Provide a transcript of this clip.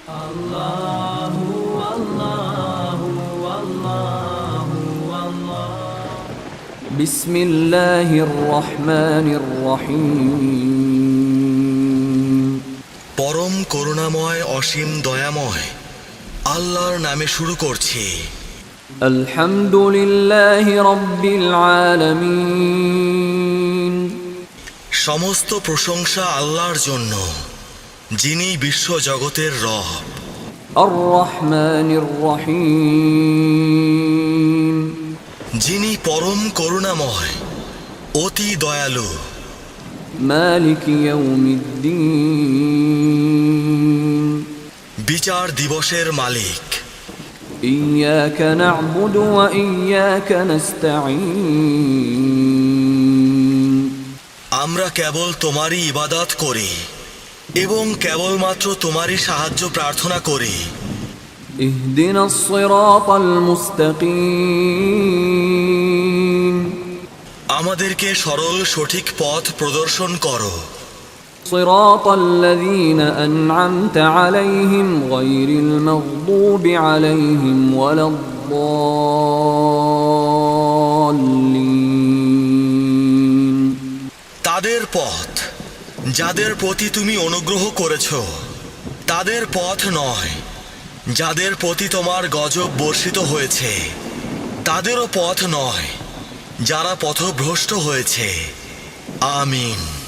আল্লাহু আল্লাহু আল্লাহু আল্লাহ। বিসমিল্লাহির রহমানির রহিম। পরম করুণাময় অসীম দয়াময় আল্লাহর নামে শুরু করছি। আলহামদুলিল্লাহি রাব্বিল আলামিন। সমস্ত প্রশংসা আল্লাহর জন্য, যিনি বিশ্ব জগতের রব। আর রহমানির রহিম। যিনি পরম করুণাময়, অতি দয়ালু। মালিক ইয়াউমিদ্দিন। বিচার দিবসের মালিক। ইয়াকা না'বুদু ওয়া ইয়াকা নাস্তাঈন। আমরা কেবল তোমারই ইবাদত করি এবং কেবলমাত্র তোমারই সাহায্য প্রার্থনা করি। ইহদিনাস সিরাতাল মুস্তাকিম। আমাদেরকে সরল সঠিক পথ প্রদর্শন করো। সিরাতাল্লাযীনা আন'আমতা আলাইহিম গায়রিল মাগদুবি আলাইহিম ওয়ালাদ-দাল্লিন। তাদের পথ যাদের প্রতি তুমি অনুগ্রহ করেছ, তাদের পথ নয় যাদের প্রতি তোমার গজব বর্ষিত হয়েছে, তাদেরও পথ নয় যারা পথভ্রষ্ট হয়েছে। আমিন।